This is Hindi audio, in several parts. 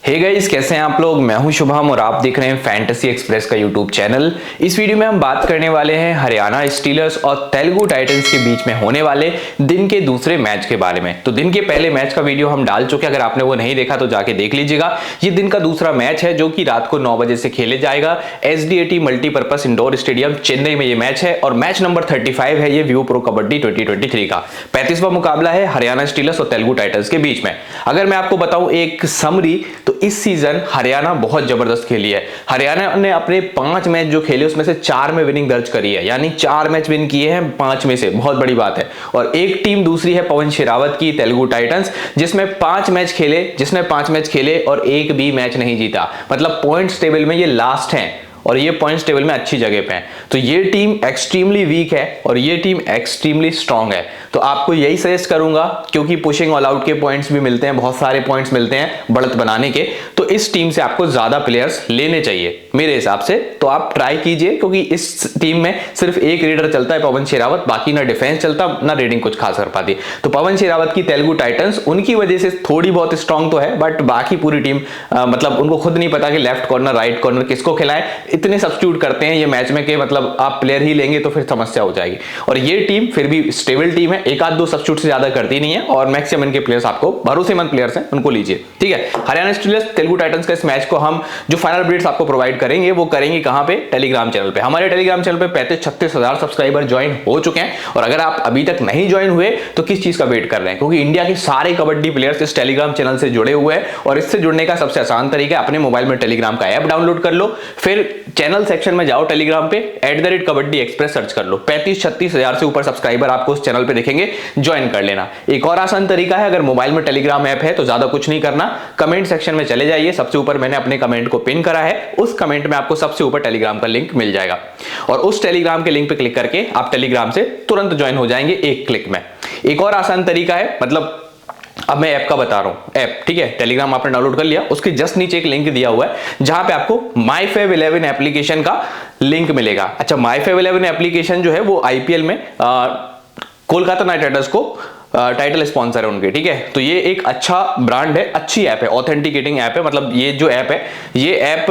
हे गाइस, कैसे हैं आप लोग। मैं हूं शुभम और आप देख रहे हैं फैंटेसी एक्सप्रेस का यूट्यूब चैनल। इस वीडियो में हम बात करने वाले हैं हरियाणा स्टीलर्स और तेलुगु टाइटंस के बीच में होने वाले दिन के दूसरे मैच के बारे में। तो दिन के पहले मैच का वीडियो हम डाल चुके हैं, अगर आपने वो नहीं देखा तो जाके देख लीजिएगा। ये दिन का दूसरा मैच है जो कि रात को 9 बजे से खेले जाएगा। SDAT multipurpose indoor stadium Chennai में ये मैच है और मैच नंबर 35 है ये व्यू प्रो कबड्डी 2023 का 35वां मुकाबला है हरियाणा स्टीलर्स और तेलुगु टाइटंस के बीच में। अगर मैं आपको बताऊं एक समरी, तो इस सीजन हरियाणा बहुत जबरदस्त खेली है। हरियाणा ने अपने 5 मैच जो खेले उसमें से 4 में विनिंग दर्ज करी है, यानी 4 मैच विन किए हैं 5 में से, बहुत बड़ी बात है। और एक टीम दूसरी है पवन शेरावत की तेलुगु टाइटंस, जिसने 5 मैच खेले और एक भी मैच नहीं जीता। मतलब पॉइंट्स टेबल में ये लास्ट है और ये पॉइंट्स टेबल में अच्छी जगह पे है। तो ये टीम एक्सट्रीमली वीक है और ये टीम एक्सट्रीमली स्ट्रांग है। तो आपको यही सजेस्ट करूंगा, क्योंकि पुशिंग ऑल आउट के पॉइंट्स भी मिलते हैं, बहुत सारे पॉइंट्स मिलते हैं बढ़त बनाने के। तो इस टीम से आपको ज्यादा प्लेयर्स लेने चाहिए मेरे हिसाब से। तो आप ट्राई कीजिए, क्योंकि इस टीम में सिर्फ एक रेडर चलता है पवन शेरावत, बाकी ना डिफेंस चलता ना रेडिंग कुछ खास कर पाती। तो पवन शेरावत की तेलुगु टाइटंस उनकी वजह से थोड़ी बहुत स्ट्रांग तो है, बट बाकी पूरी टीम मतलब उनको खुद नहीं पता कि लेफ्ट कॉर्नर राइट कॉर्नर किसको खिलाएं। इतने सब्स्टिट्यूट करते हैं ये मैच में कि मतलब आप प्लेयर ही लेंगे तो फिर समस्या हो जाएगी। और ये टीम फिर भी स्टेबल टीम है, एक आध दो सब्स्टिट्यूट से ज्यादा करती नहीं है और मैक्सिमम इनके प्लेयर्स आपको भरोसेमंद प्लेयर्स हैं, उनको लीजिए। ठीक है, हरियाणा स्टीलर्स तेलुगु टाइटंस का इस मैच को हम जो फाइनल अपडेट्स आपको प्रोवाइड करेंगे वो करेंगे कहां पे, टेलीग्राम चैनल पे। हमारे टेलीग्राम चैनल पे 35-36 हजार सब्सक्राइबर ज्वाइन हो चुके हैं। और अगर आप अभी तक नहीं ज्वाइन हुए तो किस चीज का वेट कर रहे हैं, क्योंकि इंडिया के सारे कबड्डी प्लेयर्स इस टेलीग्राम चैनल से जुड़े हुए हैं। और इससे जुड़ने का सबसे आसान तरीका है, अपने मोबाइल में टेलीग्राम का ऐप डाउनलोड कर लो, फिर चैनल सेक्शन में जाओ, टेलीग्राम पे @कबड्डी एक्सप्रेस सर्च कर लो। 35-36 हजार से ऊपर सब्सक्राइबर आपको उस चैनल पे दिखेंगे, ज्वाइन कर लेना। एक और आसान तरीका है, अगर मोबाइल में टेलीग्राम ऐप है तो ज्यादा कुछ नहीं करना, कमेंट सेक्शन में चले जाइए, सबसे ऊपर मैंने अपने कमेंट को पिन करा है, उस कमेंट में आपको सबसे ऊपर टेलीग्राम का लिंक मिल जाएगा और उस टेलीग्राम के लिंक पे क्लिक करके आप टेलीग्राम से तुरंत ज्वाइन हो जाएंगे एक क्लिक में। एक और आसान तरीका है, मतलब अब मैं ऐप का बता रहा हूं। ऐप ठीक है, टेलीग्राम आपने डाउनलोड कर लिया, उसके जस्ट नीचे एक लिंक दिया हुआ है जहां पे आपको MyFav11 एप्लीकेशन का लिंक मिलेगा। अच्छा, MyFav11 एप्लीकेशन जो है वो IPL में कोलकाता नाइट राइडर्स को टाइटल स्पॉन्सर है उनके। ठीक है, तो ये एक अच्छा ब्रांड है, अच्छी ऐप है, ऑथेंटिकेटिंग ऐप है। मतलब ये जो ऐप है, ये ऐप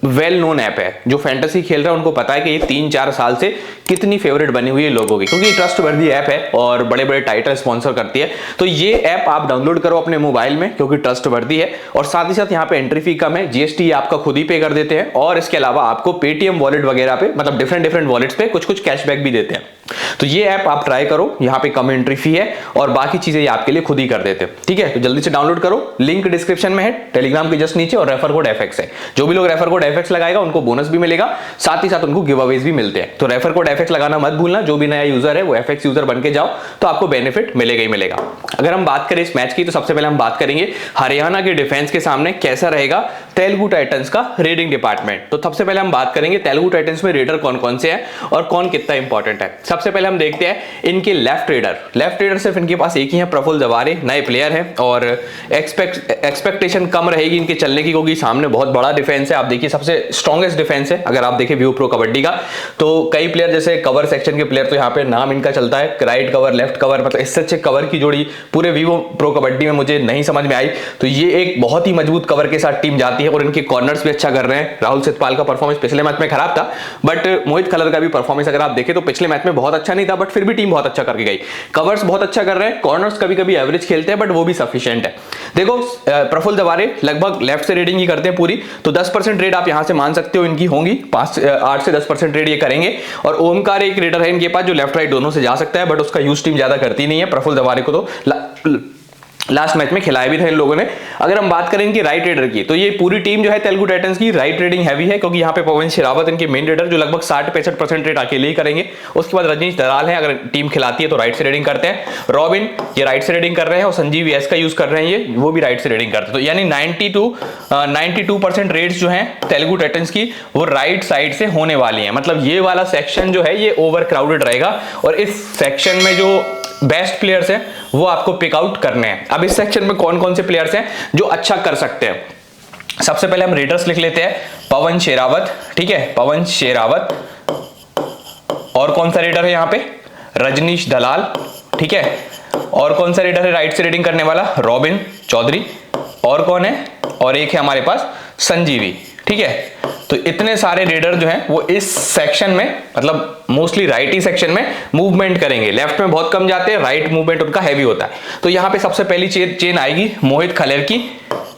वेल नोन ऐप है। जो फैंटेसी खेल रहा है उनको पता है कि ये 3-4 साल से कितनी फेवरेट बनी हुई है लोगों की, क्योंकि ट्रस्ट वर्दी ऐप है और बड़े बड़े टाइटल स्पॉन्सर करती है। तो ये ऐप आप डाउनलोड करो अपने मोबाइल में, क्योंकि ट्रस्ट वर्दी है और साथ ही साथ यहाँ पे एंट्री फी कम है, GST आपका खुद ही पे कर देते हैं और इसके अलावा आपको पेटीएम वॉलेट वगैरह पे, मतलब डिफरेंट वॉलेट्स पे कुछ कैशबैक भी देते हैं। तो ये ऐप आप ट्राई करो, यहाँ पे कम एंट्री फी है और बाकी चीजें ये आपके लिए खुद ही कर देते हैं। ठीक है, तो जल्दी से डाउनलोड करो, लिंक डिस्क्रिप्शन में है टेलीग्राम के जस्ट नीचे, और रेफर कोड FX है। जो भी लोग रेफर कोड FX लगाएगा उनको बोनस भी मिलेगा, साथ ही साथ उनको गिव अवेज भी मिलते हैं। तो रेफर कोड FX लगाना मत भूलना, जो भी नया यूजर है वो FX यूजर बन के जाओ तो आपको बेनिफिट मिलेगा ही मिलेगा। अगर हम बात करें इस मैच की, तो सबसे पहले हम बात करेंगे हरियाणा के डिफेंस के सामने कैसा रहेगा तेलुगु टाइटंस का रेडिंग डिपार्टमेंट। तो सबसे पहले हम बात करेंगे तेलुगु टाइटंस में रेडर कौन कौन से हैं और कौन कितना इंपॉर्टेंट है। सबसे पहले हम देखते हैं इनके लेफ्ट रेडर सिर्फ इनके पास एक ही है, प्रफुल्ल जवारे, नए प्लेयर हैं और एक्सपेक्टेशन कम रहेगी इनके चलने की, क्योंकि सामने बहुत बड़ा डिफेंस है। आप देखिए सबसे स्ट्रॉन्गेस्ट डिफेंस है अगर आप देखिए व्यू प्रो कबड्डी का। तो कई प्लेयर जैसे कवर सेक्शन के प्लेयर, तो यहाँ पे नाम इनका चलता है राइट कवर लेफ्ट कवर, मतलब इससे अच्छे कवर की जोड़ी पूरे व्यू प्रो कबड्डी में मुझे नहीं समझ में आई। तो ये एक बहुत ही मजबूत कवर के साथ टीम जाती है और इनके कॉर्नर्स भी अच्छा कर रहे हैं। राहुल सतपाल का परफॉर्मेंस पिछले मैच में खराब था, बट मोहित खलर का भी परफॉर्मेंस अगर आप देखें तो पिछले मैच में बहुत अच्छा नहीं था, बट फिर भी टीम बहुत अच्छा करके गई। कवर्स बहुत अच्छा कर रहे हैं, कॉर्नर्स कभी कभी एवरेज खेलते हैं बट वो भी सफिशिएंट है। देखो प्रफुल्ल जवारे लगभग लेफ्ट से रेडिंग ही करते हैं पूरी, तो 10% रेड आप यहां से मान सकते हो इनकी होंगी, 8 से 10% रेड ये करेंगे। और ओमकार एक रेडर है इनके पास जो लेफ्ट राइट दोनों से जा सकता है, बट उसका यूज टीम ज्यादा करती नहीं है। प्रफुल्ल जवारे को तो लास्ट मैच में खिलाया भी था इन लोगों ने। अगर हम बात करें इनकी राइट रेडर की, तो ये पूरी टीम जो है तेलुगु टाइटंस की राइट रेडिंग हैवी है, क्योंकि यहाँ पे पवन शेरावत इनके मेन रेडर जो लगभग 60-65% रेड अकेले ही करेंगे। उसके बाद रजनीश दलाल है, अगर टीम खिलाती है तो राइट से रेडिंग करते हैं। रॉबिन ये राइट से रेडिंग कर रहे हैं और संजीव एस का यूज कर रहे हैं, ये वो भी राइट से रेडिंग करते हैं। तो यानी 92% रेड्स जो है तेलुगु टाइटंस की वो राइट साइड से होने वाली है। मतलब ये वाला सेक्शन जो है ये ओवर क्राउडेड रहेगा और इस सेक्शन में जो बेस्ट प्लेयर्स हैं वो आपको पिक आउट करने हैं। अब इस सेक्शन में कौन कौन से प्लेयर्स हैं जो अच्छा कर सकते हैं। सबसे पहले हम रेडर्स लिख लेते हैं, पवन शेरावत। ठीक है, पवन शेरावत। और कौन सा रेडर है यहाँ पे, रजनीश दलाल। ठीक है, और कौन सा रेडर है राइट से रेडिंग करने वाला, रॉबिन चौधरी। और कौन है, और एक है हमारे पास संजीवी। ठीक है, तो इतने सारे रेडर जो हैं वो इस सेक्शन में, मतलब मोस्टली राइट ही सेक्शन में मूवमेंट करेंगे। लेफ्ट में बहुत कम जाते हैं, राइट मूवमेंट उनका हैवी होता है। तो यहां पे सबसे पहली चेन आएगी मोहित खलेर की,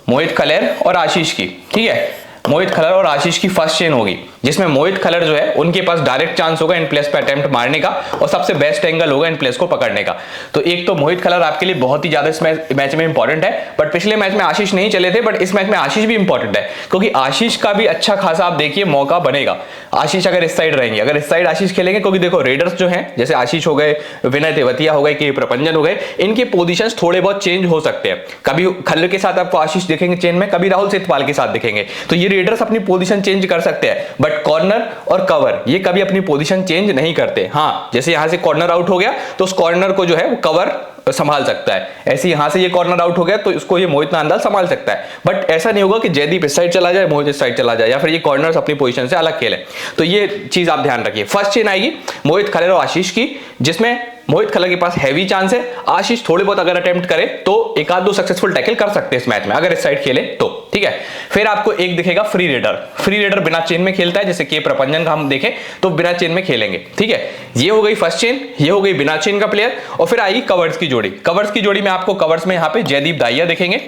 मोहित खलेर और आशीष की। ठीक है, मोहित खलेर और आशीष की फर्स्ट चेन होगी, जिसमें मोहित खलेर जो है उनके पास डायरेक्ट चांस होगा इन प्लेस पे अटेम्प्ट मारने का और सबसे बेस्ट एंगल होगा इन प्लेस को पकड़ने का। तो एक तो मोहित खलेर आपके लिए बहुत ही ज्यादा इस मैच में इंपॉर्टेंट है, बट पिछले मैच में आशीष नहीं चले थे, बट इस मैच में आशीष भी इंपॉर्टेंट है, क्योंकि आशीष का भी अच्छा खासा आप देखिए मौका बनेगा। आशीष अगर इस साइड रहेंगे, अगर इस साइड आशीष खेलेंगे, क्योंकि देखो रेडर्स जो हैं जैसे आशीष हो गए, विनय तेवतिया हो गए, के प्रपंजन हो गए, इनके पोजीशन थोड़े बहुत चेंज हो सकते हैं। कभी खलेर के साथ आपको आशीष दिखेंगे चेन में, कभी राहुल सेतपाल के साथ दिखेंगे। तो ये रेडर्स अपनी पोजीशन चेंज कर सकते हैं, बट कॉर्नर और कवर ये कभी अपनी पोजीशन चेंज नहीं करते। हाँ, जैसे यहां से कॉर्नर आउट हो गया तो उस कॉर्नर को जो है वो कवर संभाल सकता है। ऐसे यहां से ये कॉर्नर आउट हो गया तो इसको ये मोहित नांदाल संभाल सकता है, बट ऐसा नहीं होगा कि जयदीप इस साइड चला जाए, मोहित इस साइड चला जाए, या फिर ये कॉर्नर्स अपनी पोजीशन से अलग खेले। तो ये चीज आप ध्यान रखिए। फर्स्ट चेन आएगी मोहित खलेर और आशीष की, जिसमें मोहित खलेर के पास हैवी चांस है, आशीष थोड़े बहुत अगर अटेम्प्ट करे तो एक आध दो सक्सेसफुल टैकल कर सकते हैं इस मैच में, अगर इस साइड खेले तो। ठीक है, फिर आपको एक दिखेगा फ्री रेडर। फ्री रेडर बिना चेन में खेलता है, जैसे के प्रपंजन का हम देखें तो बिना चेन में खेलेंगे। ठीक है, ये हो गई फर्स्ट चेन, ये हो गई बिना चेन का प्लेयर। और फिर आएगी कवर्स की जोड़ी। कवर्स की जोड़ी में आपको कवर्स में यहाँ पे जयदीप दाहिया दिखेंगे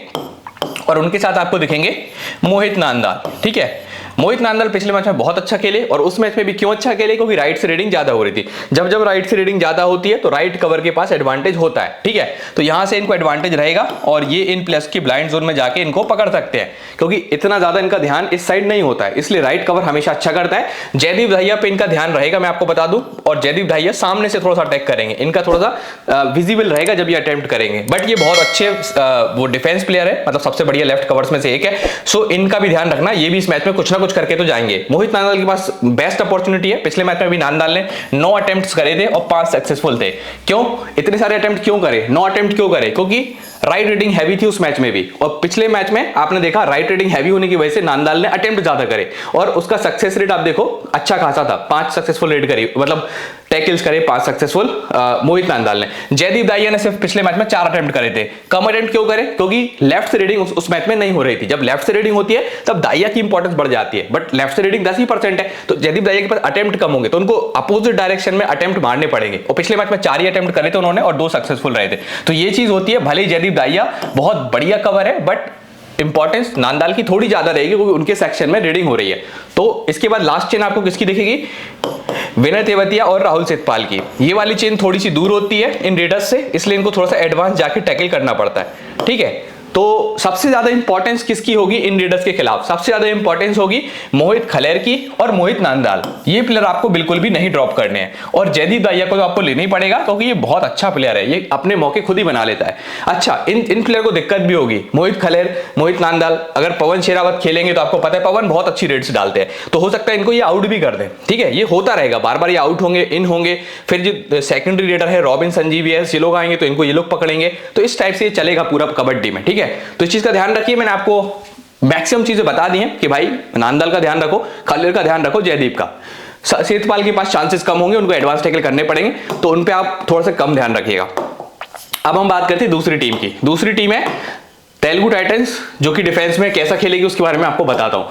और उनके साथ आपको दिखेंगे मोहित नांदाल। ठीक है, मोहित नांदाल पिछले मैच में बहुत अच्छा खेले, और उस मैच में भी क्यों अच्छा खेले, क्योंकि राइट से रीडिंग ज्यादा हो रही थी। जब जब राइट से रीडिंग ज्यादा होती है तो राइट कवर के पास एडवांटेज होता है। ठीक है, तो यहां से इनको एडवांटेज रहेगा और ये इन प्लस की ब्लाइंड जोन में जाके इनको पकड़ सकते हैं, क्योंकि इतना ज्यादा इनका ध्यान इस साइड नहीं होता है, इसलिए राइट कवर हमेशा अच्छा करता है। जयदीप दाहिया पे इनका ध्यान रहेगा, मैं आपको बता दूं, और जयदीप दाहिया सामने से थोड़ा सा अटैक करेंगे, इनका थोड़ा सा विजिबल रहेगा जब ये अटेम्प्ट करेंगे। बट ये बहुत अच्छे वो डिफेंस प्लेयर है, मतलब सबसे बढ़िया लेफ्ट कवर्स में से एक है। सो इनका भी ध्यान रखना, ये भी इस मैच में कुछ ना कुछ करके तो जाएंगे। मोहित नांदाल के पास बेस्ट अपॉर्चुनिटी है। पिछले मैच में भी नांदाल ने 9 अटेम्प्ट्स करे थे और 5 सक्सेसफुल थे। क्यों इतने सारे अटेम्प्ट क्यों करे, 9 अटेम्प्ट क्यों करे, क्योंकि राइट रीडिंग हैवी थी उस मैच में भी, और पिछले मैच में आपने देखा राइट रीडिंग हैवी होने की वजह से नांदाल ने अटेम्प्ट ज्यादा करे और उसका सक्सेस रेट आप देखो अच्छा खासा था। 5 सक्सेसफुल रेट करी, मतलब टैकल्स करे 5 सक्सेसफुल मोहित नांदाल ने। जयदीप दाहिया ने सिर्फ पिछले मैच में 4 अटेम्प्ट करे थे। कम अटेम्प्ट क्यों करे, क्योंकि लेफ्ट से रीडिंग उस मैच में नहीं हो रही थी। जब लेफ्ट से रीडिंग होती है तब दाहिया की इंपॉर्टेंस बढ़ जाती है, बट लेफ्ट से रीडिंग 10% है, तो जयदीप दाहिया के पास अटेम्प्ट कम होंगे, तो उनको अपोजिट डायरेक्शन में अटेम्प्ट मारने पड़ेंगे। और पिछले मैच में 4 ही अटेम्प्ट करे थे उन्होंने और 2 सक्सेसफुल रहे थे। तो ये चीज होती है, भले ही जयदीप दाहिया बहुत बढ़िया कवर है, बट इंपॉर्टेंस नांदाल की थोड़ी ज्यादा रहेगी, क्योंकि उनके सेक्शन में रीडिंग हो रही है। तो इसके बाद लास्ट चेन आपको किसकी दिखेगी, विनय तेवतिया और राहुल सेतपाल की। ये वाली चेन थोड़ी सी दूर होती है इन रेडर्स से, इसलिए इनको थोड़ा सा एडवांस जाके टैकल करना पड़ता है। ठीक है, तो सबसे ज्यादा इंपॉर्टेंस किसकी होगी इन रेडर्स के खिलाफ, सबसे ज्यादा इंपॉर्टेंस होगी मोहित खलेर की और मोहित नांदाल। ये प्लेयर आपको बिल्कुल भी नहीं ड्रॉप करने हैं, और जयदीप दाहिया को तो आपको लेना ही पड़ेगा, क्योंकि ये बहुत अच्छा प्लेयर है, ये अपने मौके खुद ही बना लेता है। अच्छा, इन प्लेयर को दिक्कत भी होगी, मोहित खलेर, मोहित नांदाल। अगर पवन शेरावत खेलेंगे तो आपको पता है पवन बहुत अच्छी रेड्स डालते हैं, तो हो सकता है इनको ये आउट भी कर दें। ठीक है, ये होता रहेगा, बार बार ये आउट होंगे, इन होंगे। फिर जो सेकेंडरी रेडर है रॉबिन संजीवी है, ये लोग आएंगे तो इनको ये लोग पकड़ेंगे। तो इस टाइप से ये चलेगा पूरा कबड्डी में। ठीक है, तो इस चीज का ध्यान रखिए। मैंने आपको मैक्सिमम चीजें बता दी हैं कि भाई नांदाल का ध्यान रखो, खलेर का ध्यान रखो, जयदीप का। सेतपाल के पास चांसेस कम होंगे, उनको एडवांस टैकल करने पड़ेंगे, तो उन पे आप थोड़ा सा कम ध्यान रखिएगा। अब हम बात करते हैं दूसरी टीम की। दूसरी टीम है तेलुगु टाइटंस, जो कि डिफेंस में कैसा खेलेगी उसके बारे में आपको बताता हूं।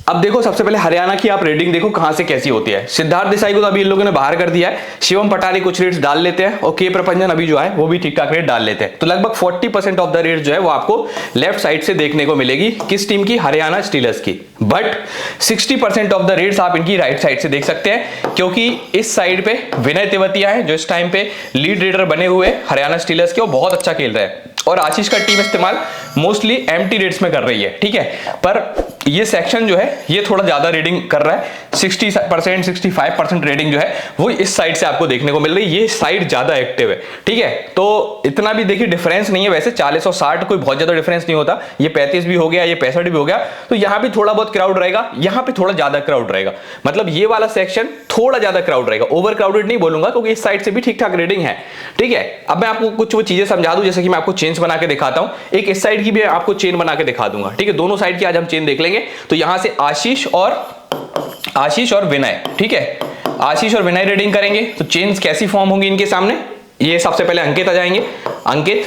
अब देखो, सबसे पहले हरियाणा की आप रेडिंग देखो कहां से कैसी होती है। सिद्धार्थ देसाई को तो अभी इन लोगों ने बाहर कर दिया है, शिवम पटारी कुछ रेट्स डाल लेते हैं, और के प्रपंजन अभी जो है वो भी ठीक ठाक रेट डाल लेते हैं। तो लगभग 40% ऑफ द रेट जो है वो आपको लेफ्ट साइड से देखने को मिलेगी। किस टीम की, हरियाणा स्टीलर्स की। बट 60% ऑफ द रेट्स आप इनकी राइट साइड से देख सकते हैं, क्योंकि इस साइड पे विनय तेवतिया है जो इस टाइम पे लीड रेडर बने हुए हरियाणा स्टीलर्स के, वो बहुत अच्छा खेल रहे हैं, और आशीष का टीम इस्तेमाल मोस्टली एम्प्टी रेट्स में कर रही है। ठीक है, पर ये सेक्शन जो है ये थोड़ा ज्यादा रीडिंग कर रहा है, 60% 65% रेडिंग जो है वो इस साइड से आपको देखने को मिल रही है। ये साइड ज्यादा एक्टिव है। ठीक है, तो इतना भी देखिए डिफरेंस नहीं है, वैसे 40 और 60 कोई बहुत ज्यादा डिफरेंस नहीं होता। ये 35 भी हो गया, ये 65 भी हो गया, तो यहां भी थोड़ा बहुत क्राउड रहेगा, यहां पे थोड़ा ज्यादा क्राउड रहेगा। मतलब ये वाला सेक्शन थोड़ा ज्यादा क्राउड रहेगा, ओवर क्राउडेड नहीं बोलूंगा, क्योंकि इस साइड से भी ठीक ठाक रेडिंग है। ठीक है, अब मैं आपको कुछ वो चीजें समझा दूं, जैसे कि मैं आपको चेन्स बना के दिखाता हूं। एक इस साइड की भी आपको चेन बना के दिखा दूंगा। ठीक है, दोनों साइड की आज हम चेन देख लेंगे। तो यहां से आशीष और विनय, ठीक है, आशीष और विनय रेडिंग करेंगे तो चेन्स कैसी फॉर्म होंगी इनके सामने। ये सबसे पहले अंकित आ जाएंगे, अंकित,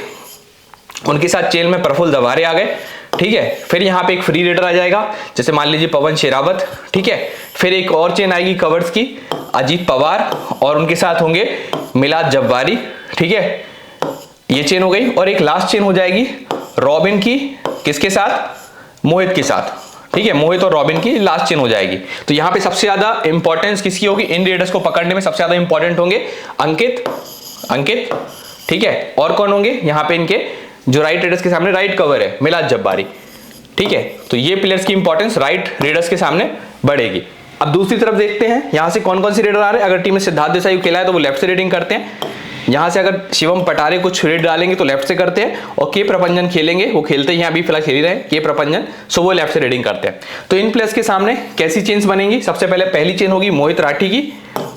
उनके साथ चेन में प्रफुल्ल दवारे आ गए। ठीक है। फिर यहाँ पे एक फ्री रेडर आ जाएगा, जैसे मान लीजिए पवन शेरावत, ठीक है। फिर एक और चेन आएगी कवर्स की, अजीत पवार, और उनके साथ होंगे मिलाद जब्बारी, ठीक है, ये चेन हो गई। और एक लास्ट चेन हो जाएगी रॉबिन की, किसके साथ, मोहित के साथ, ठीक है, मोहित और रॉबिन की लास्ट चेन हो जाएगी। तो यहां पे सबसे ज्यादा इंपॉर्टेंस किसकी होगी, इन रेडर्स को पकड़ने में सबसे ज्यादा इंपॉर्टेंट होंगे अंकित, ठीक है। और कौन होंगे यहाँ पे इनके जो राइट रेडर्स के सामने राइट कवर है, मिलाद जब्बारी, ठीक है। तो ये प्लेयर्स की इंपॉर्टेंस राइट रेडर्स के सामने बढ़ेगी। अब दूसरी तरफ देखते हैं यहां से कौन कौन से रेडर आ रहे हैं। अगर टीम में सिद्धार्थ देसाई खेला है तो वो लेफ्ट से रेडिंग करते हैं। यहां से अगर शिवम पटारे कुछ रेड डालेंगे तो लेफ्ट से करते हैं, और के प्रपंजन खेलेंगे, वो खेलते हैं अभी फिलहाल खेल ही रहे हैं के प्रपंजन, सो वो लेफ्ट से रेडिंग करते हैं। तो इन प्लेयर्स के सामने कैसी चेन्स बनेंगी, सबसे पहले पहली चेन होगी मोहित राठी की,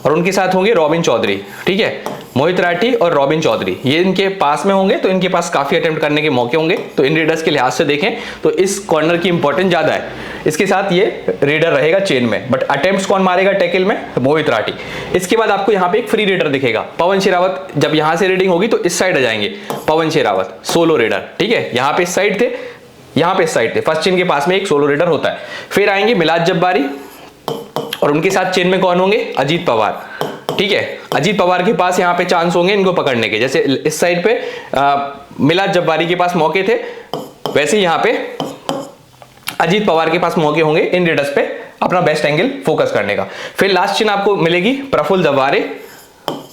और उनके साथ होंगे रॉबिन चौधरी, ठीक है। मोहित राठी और रॉबिन चौधरी ये इनके पास में होंगे, तो इनके पास काफी अटेम्प्ट करने के मौके होंगे। तो इन रेडर्स के लिहाज से देखें तो इस कॉर्नर की इंपॉर्टेंस ज्यादा है, इसके साथ ये रेडर रहेगा चेन में। बट अटेम्प्ट्स कौन मारेगा टैकल में, मोहित राठी। इसके बाद आपको यहाँ पे एक फ्री रेडर दिखेगा, पवन शेरावत। जब यहां से रेडिंग होगी तो इस साइड आ जाएंगे पवन शेरावत, सोलो रेडर, ठीक है। यहाँ पे इस साइड थे, यहाँ पे इस साइड थे, फर्स्ट चेन के पास में एक सोलो रेडर होता है। फिर आएंगे मिलाद जब्बारी, और उनके साथ चेन में कौन होंगे, अजीत पवार, ठीक है। अजीत पवार के पास यहाँ पे चांस होंगे इनको पकड़ने के, जैसे इस साइड पे मिलाद जब्बारी के पास मौके थे, वैसे यहाँ पे अजीत पवार के पास मौके होंगे इन रेडर्स पे अपना बेस्ट एंगल फोकस करने का। फिर लास्ट चेन आपको मिलेगी प्रफुल्ल दवारे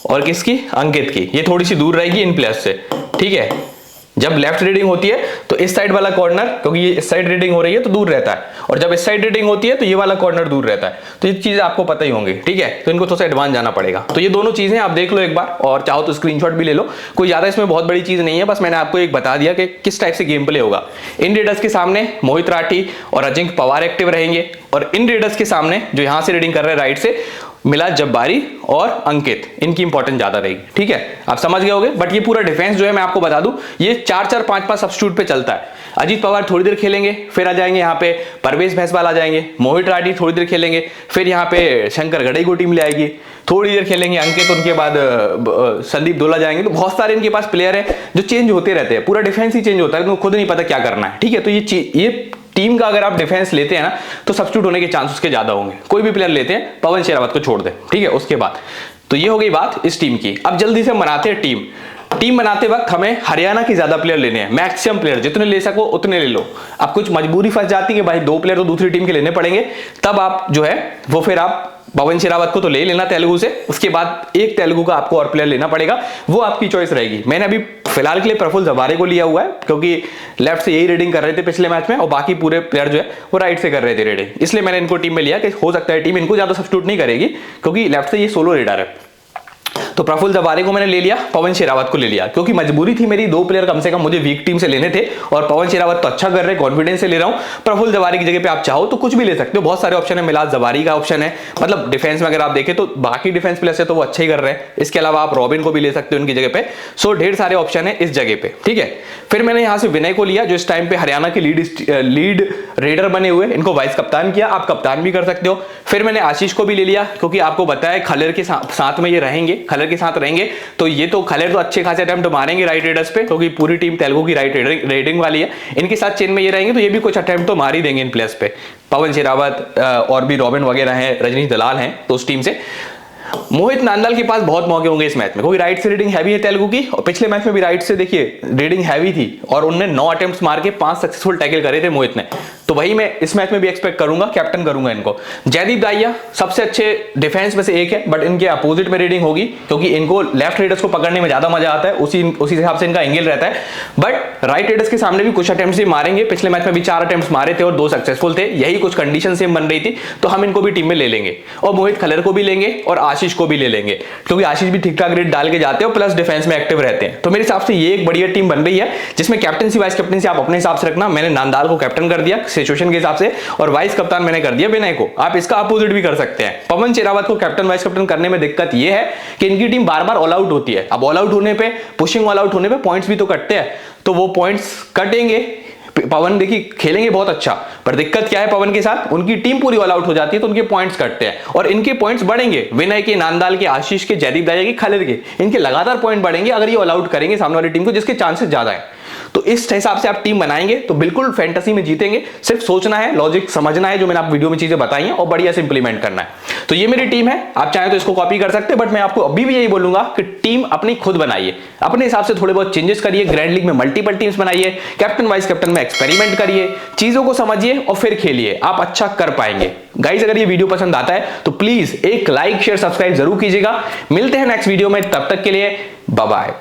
और किसकी, अंकित की। ये थोड़ी सी दूर रहेगी इन प्लेयर्स से, ठीक है। जब लेफ्ट रीडिंग होती है तो इस साइड वाला कॉर्नर, क्योंकि ये इस साइड रीडिंग हो रही है तो दूर रहता है, और जब इस साइड रीडिंग होती है तो ये वाला कॉर्नर दूर रहता है। तो ये चीजें आपको पता ही होंगी, ठीक है। तो इनको थोड़ा सा एडवांस जाना पड़ेगा। तो ये दोनों चीजें आप देख लो एक बार, और चाहो तो स्क्रीनशॉट भी ले लो, कोई ज्यादा इसमें बहुत बड़ी चीज नहीं है, बस मैंने आपको एक बता दिया कि किस टाइप से गेम प्ले होगा। इन रेडर्स के सामने मोहित राठी और अजिंक्य पवार एक्टिव रहेंगे, और इन रेडर्स के सामने जो यहां से रीडिंग कर रहे हैं राइट से, मिलाद जब्बारी और अंकित, इनकी इंपॉर्टेंस ज्यादा रहेगी, ठीक है। आप समझ गए होंगे। बट ये पूरा डिफेंस जो है मैं आपको बता दूं, ये 4-4, 5-5 सब्स्टिट्यूट पे चलता है। अजीत पवार थोड़ी देर खेलेंगे, फिर आ जाएंगे यहाँ पे परवेश भैंसवाल आ जाएंगे, मोहित राठी थोड़ी देर खेलेंगे, फिर यहाँ पे शंकर गड़ई को टीम ले आएगी, थोड़ी देर खेलेंगे अंकित, उनके बाद संदीप दोला जाएंगे। तो बहुत सारे इनके पास प्लेयर हैं जो चेंज होते रहते हैं, पूरा डिफेंस ही चेंज होता है, उनको खुद नहीं पता क्या करना है, ठीक है। तो ये टीम का अगर आप डिफेंस लेते हैं ना तो सब्स्टिट्यूट होने के चांस उसके ज्यादा होंगे। कोई भी प्लेयर लेते हैं, पवन शेरावत को छोड़ दें, ठीक है। उसके बाद तो ये हो गई बात इस टीम की। अब जल्दी से बनाते हैं टीम बनाते वक्त हमें हरियाणा की ज्यादा प्लेयर लेने हैं, मैक्सिमम प्लेयर जितने ले सको उतने ले लो। अब कुछ मजबूरी फंस जाती है कि भाई 2 प्लेयर तो दूसरी टीम के लेने पड़ेंगे, तब आप जो है वो फिर आप पवन शेरावत को तो ले लेना तेलुगु से, उसके बाद एक तेलुगु का आपको और प्लेयर लेना पड़ेगा, वो आपकी चॉइस रहेगी। मैंने अभी फिलहाल के लिए प्रफुल्ल दवारे को लिया हुआ है, क्योंकि लेफ्ट से यही रेडिंग कर रहे थे पिछले मैच में, और बाकी पूरे प्लेयर जो है वो राइट से कर रहे थे रेडिंग, इसलिए मैंने इनको टीम में लिया कि हो सकता है टीम इनको ज्यादा सब्स्टिट्यूट नहीं करेगी, क्योंकि लेफ्ट से ये सोलो रेडर है। तो प्रफुल्ल दवारे को मैंने ले लिया, पवन शेरावत को ले लिया, क्योंकि मजबूरी थी मेरी 2 प्लेयर कम से कम मुझे वीक टीम से लेने थे, और पवन शेरावत तो अच्छा कर रहे, कॉन्फिडेंस से ले रहा हूं। प्रफुल्ल दवारे की जगह पे आप चाहो तो कुछ भी ले सकते हो, बहुत सारे ऑप्शन है। मिलाद जब्बारी का ऑप्शन है, मतलब डिफेंस में अगर आप देखें तो बाकी डिफेंस प्लेयर से तो वो अच्छे ही कर रहे हैं। इसके अलावा आप रॉबिन को भी ले सकते हो उनकी जगह पे। सो ढेर सारे ऑप्शन है इस जगह पे, ठीक है। फिर मैंने यहां से विनय को लिया, जो इस टाइम पे हरियाणा के लीड रेडर बने हुए, इनको वाइस कप्तान किया, आप कप्तान भी कर सकते हो। फिर मैंने आशीष को भी ले लिया, क्योंकि आपको बताया खलर के साथ में ये रहेंगे, खलर के साथ रहेंगे, तो ये तो खलेर तो अच्छे खासे अटेम्प्ट मारेंगे राइट रेडर्स पे, क्योंकि पूरी टीम तेलुगु की राइट रेडिंग वाली है। इनके साथ चेन में ये रहेंगे तो ये भी कुछ अटेम्प्ट तो मार ही देंगे इन प्लेयर्स पे। पवन शेरावत और भी रॉबिन वगैरह हैं, रजनीश दलाल हैं, तो उस टीम से मोहित नांदल के पास बहुत मौके होंगे इस मैच में, क्योंकि राइट से रीडिंग हैवी है तेलुगु की, और पिछले मैच में भी राइट से देखिए रीडिंग हैवी थी, और उन्होंने 9 अटेम्प्ट्स मार के 5 सक्सेसफुल टैकल करे थे मोहित ने। तो वही मैं इस मैच में भी एक्सपेक्ट करूंगा, कैप्टन करूंगा इनको। जयदीप दाहिया सबसे अच्छे डिफेंस में से एक है, बट इनके अपोजिट में रीडिंग होगी, क्योंकि इनको लेफ्ट रेडर्स को पकड़ने में ज्यादा मजा आता है, उसी हिसाब से इनका एंगल रहता है। बट राइट रेडर्स के सामने भी कुछ अटेम्प्ट्स मारेंगे, पिछले मैच में भी 4 अटेम्प्ट्स मारे थे और 2 सक्सेसफुल थे, यही कुछ कंडीशन सेम बन रही थी, तो हम इनको भी टीम में ले लेंगे, और मोहित खलर को भी लेंगे और आशीष को भी ले लेंगे, क्योंकि आशीष भी ठीक ठाक रेट डाल के जाते हैं, प्लस डिफेंस में एक्टिव रहते हैं। तो मेरे हिसाब से ये एक बढ़िया टीम बन रही है, जिसमें कैप्टनसी वाइस कैप्टनसी आप अपने हिसाब से रखना। मैंने नांदाल को कैप्टन कर दिया सिचुएशन के हिसाब से, और वाइस कप्तान मैंने कर दिया विनय को। आप इसका अपोजिट भी कर सकते हैं। पवन शेरावत को कैप्टन वाइस कैप्टन करने में दिक्कत यह है कि इनकी टीम बार बार ऑल आउट होती है। अब ऑल आउट होने पे, पुशिंग ऑल आउट होने पे पॉइंट्स भी तो कटते हैं, तो वो पॉइंट्स कटेंगे। पवन देखिए खेलेंगे बहुत अच्छा, पर दिक्कत क्या है पवन के साथ, उनकी टीम पूरी ऑल आउट हो जाती है तो उनके पॉइंट्स कटते हैं, और इनके पॉइंट्स बढ़ेंगे। विनय के, नांदाल के, आशीष के, जयदीप दाहिया के, खलर के, इनके लगातार पॉइंट बढ़ेंगे अगर ये ऑल आउट करेंगे सामने वाली टीम को, जिसके चांसेस ज्यादा है। तो इस हिसाब से आप टीम बनाएंगे तो बिल्कुल फैंटेसी में जीतेंगे। सिर्फ सोचना है, लॉजिक समझना है, जो मैंने आप वीडियो में चीजें बताई हैं, और बढ़िया से इंप्लीमेंट करना है। तो ये मेरी टीम है, आप चाहें तो इसको कॉपी कर सकते हैं, बट मैं आपको अभी भी यही बोलूंगा कि टीम अपनी खुद बनाइए, अपने हिसाब से थोड़े बहुत चेंजेस करिए, ग्रैंड लीग में मल्टीपल टीम्स बनाइए, कैप्टन वाइस कैप्टन में एक्सपेरिमेंट करिए, चीजों को समझिए और फिर खेलिए, आप अच्छा कर पाएंगे। गाइस अगर ये वीडियो पसंद आता है तो प्लीज एक लाइक शेयर सब्सक्राइब जरूर कीजिएगा। मिलते हैं नेक्स्ट वीडियो में, तब तक के लिए बाय बाय।